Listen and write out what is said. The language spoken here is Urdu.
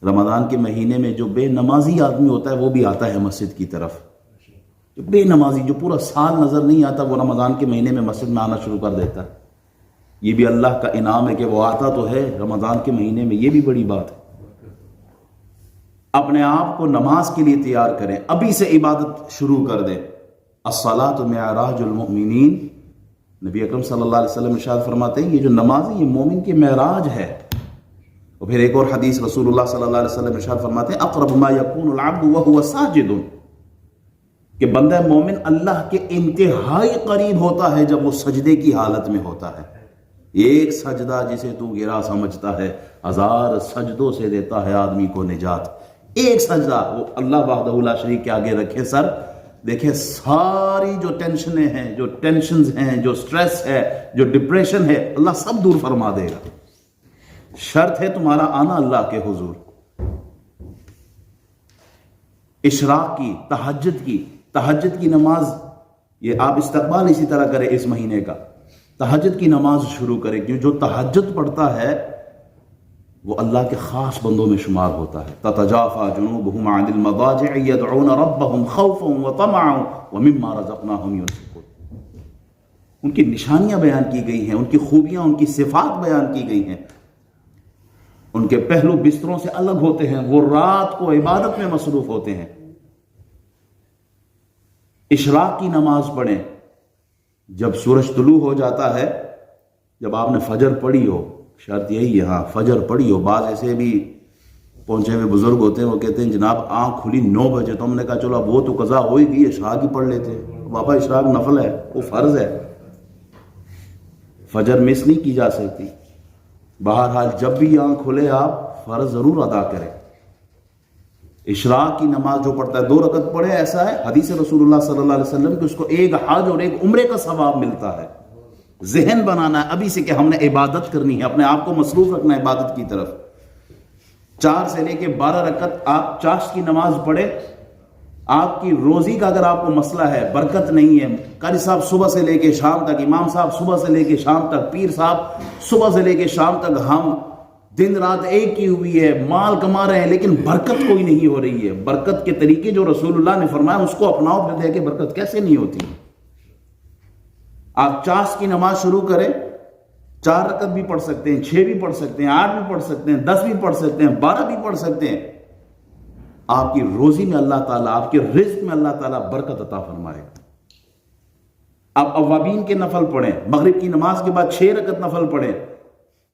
رمضان کے مہینے میں جو بے نمازی آدمی ہوتا ہے وہ بھی آتا ہے مسجد کی طرف. جو بے نمازی جو پورا سال نظر نہیں آتا وہ رمضان کے مہینے میں مسجد میں آنا شروع کر دیتا ہے. یہ بھی اللہ کا انعام ہے کہ وہ آتا تو ہے رمضان کے مہینے میں. یہ بھی بڑی بات ہے. اپنے آپ کو نماز کے لیے تیار کریں, ابھی سے عبادت شروع کر دیں. الصلاۃ معراج المؤمنین, نبی اکرم صلی اللہ علیہ وسلم ارشاد فرماتے ہیں یہ جو نماز ہے یہ مومن کی معراج ہے. اور پھر ایک اور حدیث رسول اللہ صلی اللہ علیہ وسلم ارشاد فرماتے ہیں اقرب ما یکون العبد وهو ساجد, کہ بندہ مومن اللہ کے انتہائی قریب ہوتا ہے جب وہ سجدے کی حالت میں ہوتا ہے. ایک سجدہ جسے تو گرا سمجھتا ہے 1000 سجدوں سے دیتا ہے آدمی کو نجات. ایک سجدہ وہ اللہ وحدہ لا شریک کے آگے رکھے سر, دیکھیں ساری جو ٹینشنیں ہیں, جو ٹینشنز ہیں, جو سٹریس ہے, جو ڈپریشن ہے, اللہ سب دور فرما دے گا. شرط ہے تمہارا آنا اللہ کے حضور. اشراق کی, تہجد کی نماز, یہ آپ استقبال اسی طرح کریں اس مہینے کا. تہجد کی نماز شروع کریں, کیوں جو تہجد پڑھتا ہے وہ اللہ کے خاص بندوں میں شمار ہوتا ہے. تتجافى جنوبهم عن المضاجع يدعون ربهم خوفا وطمعا ومما رزقناهم ينفقون. ان کی نشانیاں بیان کی گئی ہیں, ان کی خوبیاں, ان کی صفات بیان کی گئی ہیں. ان کے پہلو بستروں سے الگ ہوتے ہیں, وہ رات کو عبادت میں مصروف ہوتے ہیں. اشراق کی نماز پڑھیں جب سورج طلوع ہو جاتا ہے, جب آپ نے فجر پڑھی ہو, شرط یہی ہے ہاں فجر پڑھی ہو. بعض ایسے بھی پہنچے ہوئے بزرگ ہوتے ہیں, وہ کہتے ہیں جناب آنکھ کھلی 9 بجے, تو ہم نے کہا چلو وہ تو قضا ہو ہی گئی, اشراق ہی پڑھ لیتے. بابا اشراق نفل ہے, وہ فرض ہے, فجر مس نہیں کی جا سکتی. بہرحال جب بھی آنکھ کھلے آپ فرض ضرور ادا کریں. اشراق کی نماز جو پڑھتا ہے 2 رکعت پڑھے, ایسا ہے حدیث رسول اللہ صلی اللہ علیہ وسلم کہ اس کو ایک حج اور ایک عمرے کا ثواب ملتا ہے. ذہن بنانا ہے ابھی سے کہ ہم نے عبادت کرنی ہے, اپنے آپ کو مصروف رکھنا ہے عبادت کی طرف. 4 سے لے کے 12 رکعت آپ چاشت کی نماز پڑھے. آپ کی روزی کا اگر آپ کو مسئلہ ہے, برکت نہیں ہے, قاری صاحب صبح سے لے کے شام تک, امام صاحب صبح سے لے کے شام تک, پیر صاحب صبح سے لے کے شام تک, ہم دن رات ایک کی ہوئی ہے, مال کما رہے ہیں لیکن برکت کوئی نہیں ہو رہی ہے. برکت کے طریقے جو رسول اللہ نے فرمایا اس کو اپناؤ, پھر دیکھیں برکت کیسے نہیں ہوتی. آپ چاشت کی نماز شروع کریں, 4 رکعت بھی پڑھ سکتے ہیں, 6 بھی پڑھ سکتے ہیں, 8 بھی پڑھ سکتے ہیں, 10 بھی پڑھ سکتے ہیں, 12 بھی پڑھ سکتے ہیں. آپ کی روزی میں اللہ تعالیٰ, آپ کے رزق میں اللہ تعالیٰ برکت عطا فرمائے. آپ اوابین کے نفل پڑھیں, مغرب کی نماز کے بعد 6 رکعت نفل پڑھیں.